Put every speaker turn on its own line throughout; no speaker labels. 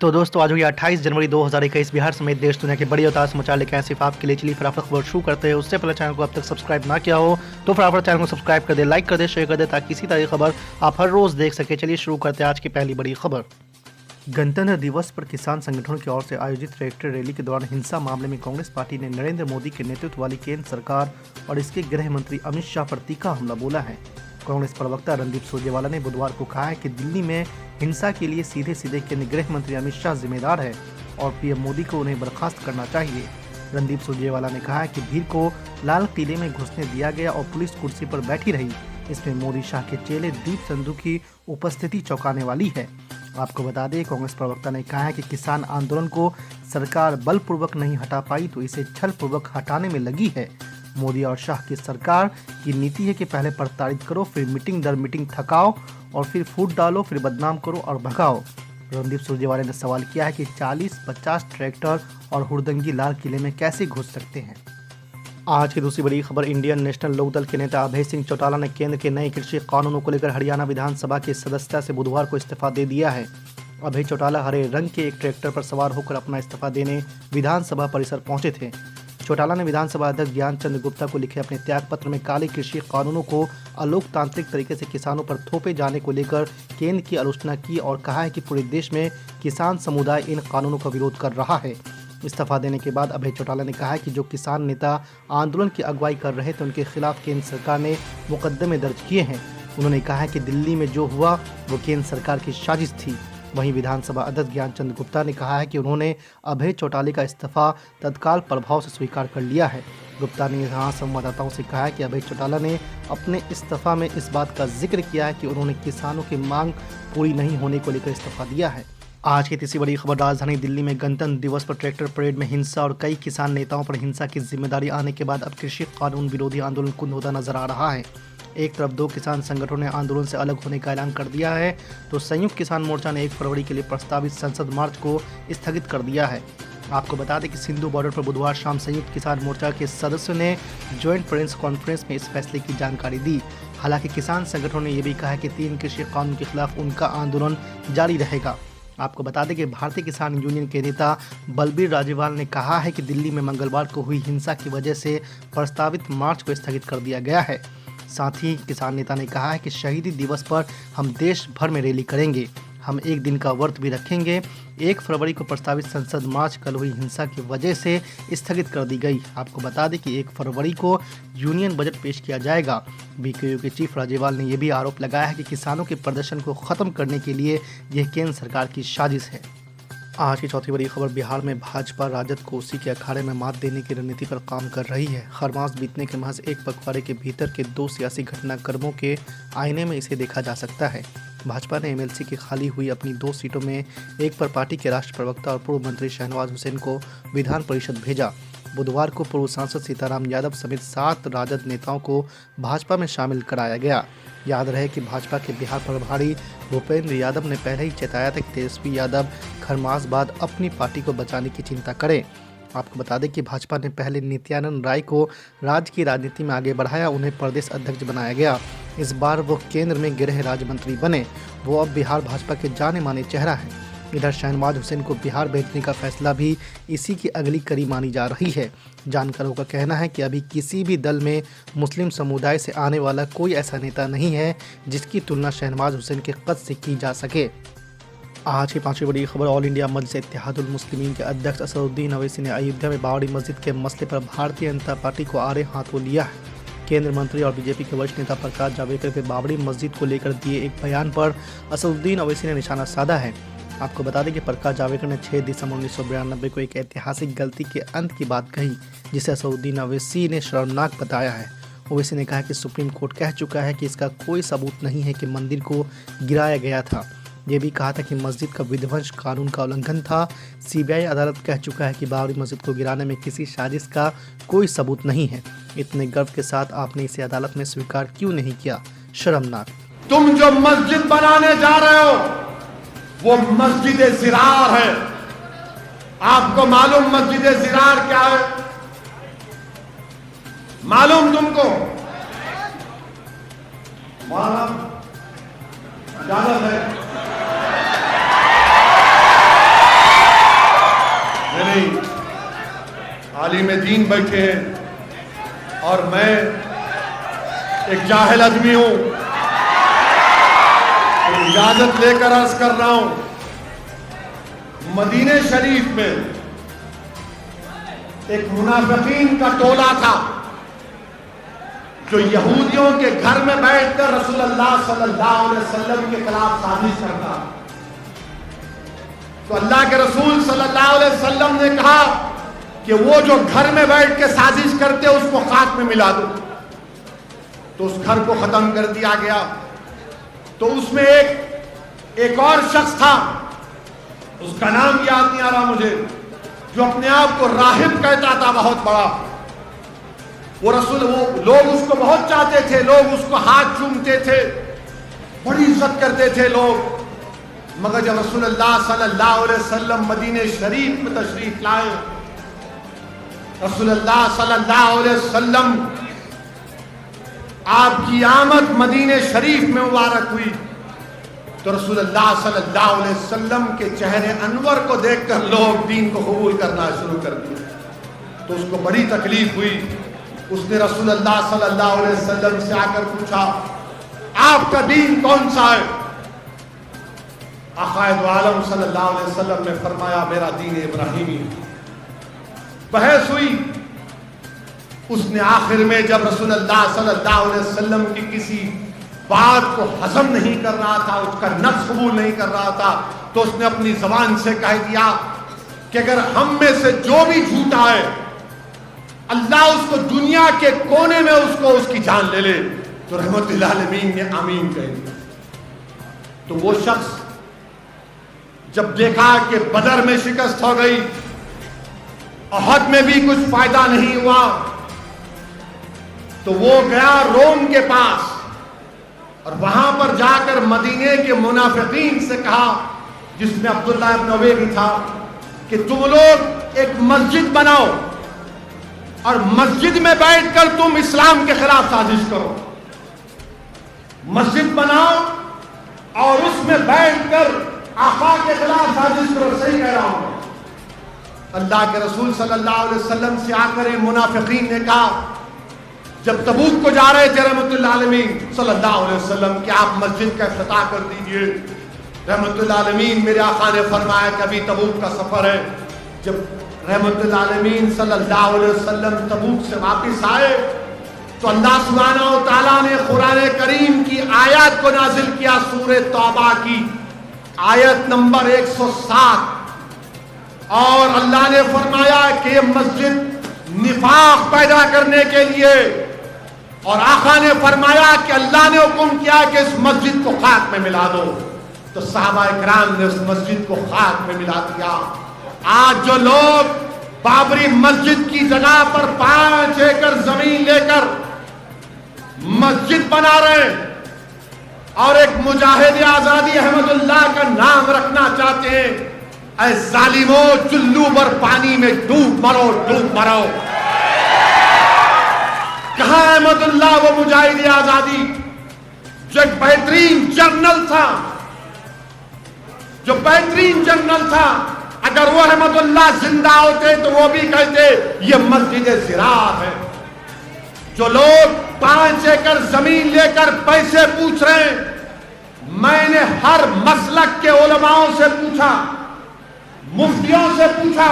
तो दोस्तों आज हुई 28 जनवरी 2021 बिहार समेत देश दुनिया के बड़ी और ताज़ा समाचार लेकर आए सिर्फ आपके लिए। चलिए फटाफट खबर शुरू करते हैं। उससे पहले चैनल को अब तक सब्सक्राइब ना किया हो तो फटाफट चैनल को सब्सक्राइब कर दे, लाइक कर दे, शेयर कर दे ताकि इसी तरह की खबर आप हर रोज देख सके। चलिए शुरू करते हैं आज की पहली बड़ी खबर। गणतंत्र दिवस पर किसान संगठनों की ओर से आयोजित ट्रैक्टर रैली के दौरान हिंसा मामले में कांग्रेस पार्टी ने नरेंद्र मोदी के नेतृत्व वाली केंद्र सरकार और इसके गृह मंत्री अमित शाह पर तीखा हमला बोला है। कांग्रेस प्रवक्ता रणदीप सुरजेवाला ने बुधवार को कहा है कि दिल्ली में हिंसा के लिए सीधे सीधे केंद्रीय गृह मंत्री अमित शाह जिम्मेदार है और पीएम मोदी को उन्हें बर्खास्त करना चाहिए। रणदीप सुरजेवाला ने कहा है कि भीड़ को लाल किले में घुसने दिया गया और पुलिस कुर्सी पर बैठी रही। इसमें मोदी शाह के चेले दीप संधू की उपस्थिति चौंकाने वाली है। आपको बता दें, कांग्रेस प्रवक्ता ने कहा है कि किसान आंदोलन को सरकार बलपूर्वक नहीं हटा पाई तो इसे छलपूर्वक हटाने में लगी है। मोदी और शाह की सरकार की नीति है कि पहले प्रताड़ित करो, फिर मीटिंग दर मीटिंग थकाओ और फिर फूट डालो, फिर बदनाम करो और भगाओ। रणदीप सुरजेवाला ने सवाल किया है कि 40-50 ट्रैक्टर और हुड़दंगी लाल किले में कैसे घुस सकते हैं। आज की दूसरी बड़ी खबर। इंडियन नेशनल लोकदल के नेता अभय सिंह चौटाला ने केंद्र के नए कृषि कानूनों को लेकर हरियाणा विधानसभा की सदस्यता से बुधवार को इस्तीफा दे दिया है। अभय चौटाला हरे रंग के एक ट्रैक्टर पर सवार होकर अपना इस्तीफा देने विधानसभा परिसर पहुंचे थे। चौटाला ने विधानसभा अध्यक्ष ज्ञानचंद गुप्ता को लिखे अपने त्याग पत्र में काले कृषि कानूनों को अलोकतांत्रिक तरीके से किसानों पर थोपे जाने को लेकर केंद्र की आलोचना की और कहा है कि पूरे देश में किसान समुदाय इन कानूनों का विरोध कर रहा है। इस्तीफा देने के बाद अभय चौटाला ने कहा है कि जो किसान नेता आंदोलन की अगुवाई कर रहे थे उनके खिलाफ केंद्र सरकार ने मुकदमे दर्ज किए हैं। उन्होंने कहा है कि दिल्ली में जो हुआ वो केंद्र सरकार की साजिश थी। वहीं विधानसभा अध्यक्ष ज्ञानचंद गुप्ता ने कहा है कि उन्होंने अभय चौटाला का इस्तीफा तत्काल प्रभाव से स्वीकार कर लिया है। गुप्ता ने यहाँ संवाददाताओं से कहा है कि अभय चौटाला ने अपने इस्तीफा में इस बात का जिक्र किया है कि उन्होंने किसानों की मांग पूरी नहीं होने को लेकर इस्तीफा दिया है। आज की तीसरी बड़ी खबर। राजधानी दिल्ली में गणतंत्र दिवस पर ट्रैक्टर परेड में हिंसा और कई किसान नेताओं पर हिंसा की जिम्मेदारी आने के बाद अब कृषि कानून विरोधी आंदोलन कुंद होता नजर आ रहा है। एक तरफ दो किसान संगठनों ने आंदोलन से अलग होने का ऐलान कर दिया है तो संयुक्त किसान मोर्चा ने 1 फरवरी के लिए प्रस्तावित संसद मार्च को स्थगित कर दिया है। आपको बता दें कि सिंधु बॉर्डर पर बुधवार शाम संयुक्त किसान मोर्चा के सदस्यों ने ज्वाइंट प्रेस कॉन्फ्रेंस में इस फैसले की जानकारी दी। हालांकि किसान संगठनों ने यह भी कहा है कि 3 कृषि कानून के खिलाफ उनका आंदोलन जारी रहेगा। आपको बता दें कि भारतीय किसान यूनियन के नेता बलबीर राजेवाल ने कहा है कि दिल्ली में मंगलवार को हुई हिंसा की वजह से प्रस्तावित मार्च को स्थगित कर दिया गया है। साथ ही किसान नेता ने कहा है कि शहीदी दिवस पर हम देश भर में रैली करेंगे। हम एक दिन का व्रत भी रखेंगे। 1 फरवरी को प्रस्तावित संसद मार्च कल हुई हिंसा की वजह से स्थगित कर दी गई। आपको बता दें कि 1 फरवरी को यूनियन बजट पेश किया जाएगा। बीकेयू के चीफ राजेवाल ने यह भी आरोप लगाया है कि किसानों के प्रदर्शन को खत्म करने के लिए यह केंद्र सरकार की साजिश है। आज की चौथी बड़ी खबर। बिहार में भाजपा राजद को उसी के अखाड़े में मात देने की रणनीति पर काम कर रही है। हर मास बीतने के महज एक पखवाड़े के भीतर के 2 सियासी घटनाक्रमों के आईने में इसे देखा जा सकता है। भाजपा ने एमएलसी की खाली हुई अपनी 2 सीटों में एक पर पार्टी के राष्ट्रीय प्रवक्ता और पूर्व मंत्री शहनवाज हुसैन को विधान परिषद भेजा। बुधवार को पूर्व सांसद सीताराम यादव समेत 7 राजद नेताओं को भाजपा में शामिल कराया गया। याद रहे कि भाजपा के बिहार प्रभारी भूपेंद्र यादव ने पहले ही चेताया था कि तेजस्वी यादव खरमास बाद अपनी पार्टी को बचाने की चिंता करें। आपको बता दें कि भाजपा ने पहले नित्यानंद राय को राज्य की राजनीति में आगे बढ़ाया, उन्हें प्रदेश अध्यक्ष बनाया गया। इस बार वो केंद्र में गृह राज्य मंत्री बने। वो अब बिहार भाजपा के जाने माने चेहरा है। इधर शहनवाज हुसैन को बिहार भेजने का फैसला भी इसी की अगली कड़ी मानी जा रही है। जानकारों का कहना है कि अभी किसी भी दल में मुस्लिम समुदाय से आने वाला कोई ऐसा नेता नहीं है जिसकी तुलना शहनवाज हुसैन के कद से की जा सके। आज की 5वीं बड़ी खबर। ऑल इंडिया मजलिस इत्तेहादुल मुस्लिमीन के अध्यक्ष असदुद्दीन अवैसी ने अयोध्या में बाबरी मस्जिद के मसले पर भारतीय जनता पार्टी को आड़े हाथों लिया है। केंद्रीय मंत्री और बीजेपी के वरिष्ठ नेता प्रकाश जावड़ेकर के बाबरी मस्जिद को लेकर दिए एक बयान पर असदुद्दीन अवैसी ने निशाना साधा है। आपको बता दें कि प्रकाश जावड़ेकर ने 6 दिसंबर 1992 को एक ऐतिहासिक गलती के अंत की बात कही जिसे असदुद्दीन अवैसी ने शर्मनाक बताया है। ओवैसी ने कहा कि सुप्रीम कोर्ट कह चुका है कि इसका कोई सबूत नहीं है कि मंदिर को गिराया गया था। ये भी कहा था कि मस्जिद का विध्वंस कानून का उल्लंघन था। सीबीआई अदालत कह चुका है कि बाबरी मस्जिद को गिराने में किसी साजिश का कोई सबूत नहीं है। इतने गर्व के साथ आपने इसे अदालत में स्वीकार क्यों नहीं किया? शर्मनाक।
तुम जो मस्जिद बनाने जा रहे हो वो मस्जिद ज़िरार है। आपको मालूम मस्जिद ज़िरार क्या है? मालूम तुमको? इजाजत है। तालीम दीन बैठे हैं और मैं एक जाहिल आदमी हूं, तो इजाजत लेकर अर्ज कर रहा हूं। मदीने शरीफ में एक मुनाफिकीन का टोला था जो यहूदियों के घर में बैठकर रसूलुल्लाह सल्लल्लाहु अलैहि वसल्लम के खिलाफ साजिश करता। तो अल्लाह के रसूल सल्लल्लाहु अलैहि वसल्लम ने कहा कि वो जो घर में बैठ के साजिश करते उसको खाक में मिला दो। तो उस घर को खत्म कर दिया गया। तो उसमें एक और शख्स था, उसका नाम याद नहीं आ रहा मुझे, जो अपने आप को राहिब कहता था, बहुत बड़ा। वो लोग उसको बहुत चाहते थे, लोग उसको हाथ चूमते थे, बड़ी इज्जत करते थे लोग। मगर जब रसूलुल्लाह सल्लल्लाहु अलैहि वसल्लम मदीने शरीफ में तशरीफ लाए, रसूलुल्लाह सल्लल्लाहु अलैहि वसल्लम आपकी आमद मदीने शरीफ में मुबारक हुई, तो रसूलुल्लाह सल्लल्लाहु अलैहि वसल्लम के चेहरे अनवर को देखकर लोग दीन को कबूल करना शुरू कर दिया। तो उसको बड़ी तकलीफ हुई। उसने रसूलुल्लाह सल्लल्लाहु अलैहि वसल्लम से आकर पूछा, आपका दीन कौन सा है? आक़ाए दो आलम सल्लल्लाहु अलैहि वसल्लम ने फरमाया, मेरा दीन इब्राहिमी। बहस हुई। उसने आखिर में जब रसूलुल्लाह सल्लल्लाहु अलैहि वसल्लम की किसी बात को हजम नहीं कर रहा था, उसका नफ्स कबूल नहीं कर रहा था, तो उसने अपनी जबान से कह दिया कि अगर हम में से जो भी झूठा है, अल्लाह उसको दुनिया के कोने में उसकी जान ले ले। तो रहमतुल आलमीन ने आमीन कह दिया। तो वो शख्स जब देखा कि बदर में शिकस्त हो गई, अहद में भी कुछ फायदा नहीं हुआ, तो वो गया रोम के पास और वहां पर जाकर मदीने के मुनाफिकीन से कहा, जिसमें अब्दुल्लाह इब्न उबई भी था, कि तुम लोग एक मस्जिद बनाओ और मस्जिद में बैठकर तुम इस्लाम के खिलाफ साजिश करो। मस्जिद बनाओ और उसमें बैठकर आका के खिलाफ साजिश करो। सही कह रहा हूं। अल्लाह के रसूल सल्लल्लाहु अलैहि वसल्लम से आकर मुनाफिकीन ने कहा, जब तबूक को जा रहे थे रहमतुल आलमीन सल्लल्लाहु अलैहि वसल्लम कि आप मस्जिद का इफ्तिताह कर दीजिए, रहमतुल आलमीन मेरे आका ने फरमाया कि अभी तबूक का सफर है। जब रहमतुल आलमीन सल्लल्लाहु अलैहि वसल्लम तबूक से वापस आए तो अल्लाह सुब्हानहू व तआला ने कुरान करीम की आयत को नाजिल किया, सूरह तौबा की आयत नंबर 107, और अल्लाह ने फरमाया कि ये मस्जिद निफाक पैदा करने के लिए, और आका ने फरमाया कि अल्लाह ने हुक्म किया कि इस मस्जिद को खाक में मिला दो। तो सहाबा इकराम ने उस मस्जिद को खाक में मिला दिया। आज जो लोग बाबरी मस्जिद की जगह पर 5 एकड़ जमीन लेकर मस्जिद बना रहे हैं और एक मुजाहिद आजादी अहमदुल्लाह का नाम रखना चाहते हैं, ऐ जालिमो चुल्लू पर पानी में डूब मरो, डूब मरो। कहां अहमदुल्लाह वो मुजाहिद आजादी जो एक बेहतरीन जनरल था, जो बेहतरीन जनरल था? अगर वो अहमदुल्लाह जिंदा होते तो वो भी कहते ये मस्जिद ज़िरार है। जो लोग 5 एकड़ जमीन लेकर पैसे पूछ रहे हैं, मैंने हर मसलक के उलमाओं से पूछा, मुफ्तियों से पूछा,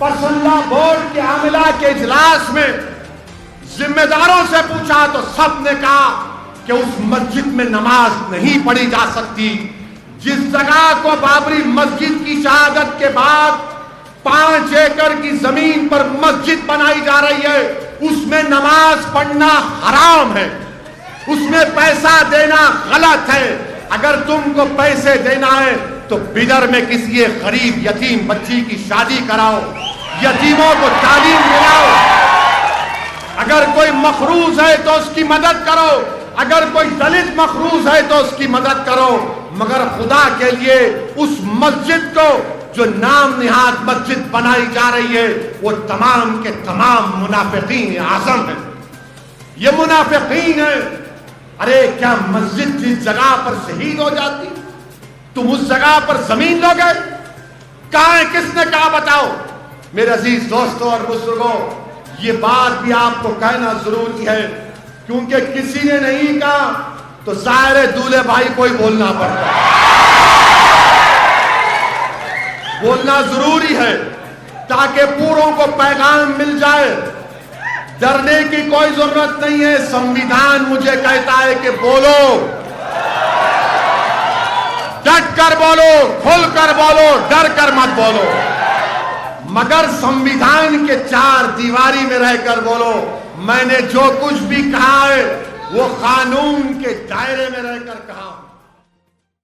पर्सनल बोर्ड के आमिला के इजलास में जिम्मेदारों से पूछा, तो सब ने कहा कि उस मस्जिद में नमाज नहीं पढ़ी जा सकती। जिस जगह को बाबरी मस्जिद की शहादत के बाद 5 एकड़ की जमीन पर मस्जिद बनाई जा रही है, उसमें नमाज पढ़ना हराम है, उसमें पैसा देना गलत है। अगर तुमको पैसे देना है तो बिदर में किसी गरीब यतीम बच्ची की शादी कराओ, यतीमों को तालीम दिलाओ। अगर कोई मखरूज है तो उसकी मदद करो, अगर कोई दलित मखरूज है तो उसकी मदद करो, मगर खुदा के लिए उस मस्जिद को जो नाम निहाद मस्जिद बनाई जा रही है वो तमाम के तमाम मुनाफिकीन आज़म है। ये मुनाफिकीन है। अरे क्या मस्जिद जिस जगह पर शहीद हो जाती, तुम उस जगह पर जमीन लोगे? कहां है? किसने कहा? बताओ। मेरे अजीज दोस्तों और बुजुर्गों, ये बात भी आपको कहना जरूरी है, क्योंकि किसी ने नहीं कहा तो सारे दूल्हे भाई को ही बोलना पड़ता है। बोलना जरूरी है ताकि पूरों को पैगाम मिल जाए। डरने की कोई जरूरत नहीं है। संविधान मुझे कहता है कि बोलो, डट कर बोलो, खुल कर बोलो, डर कर मत बोलो, मगर संविधान के चार दीवारी में रहकर बोलो। मैंने जो कुछ भी कहा है वो कानून के दायरे में रहकर कहा।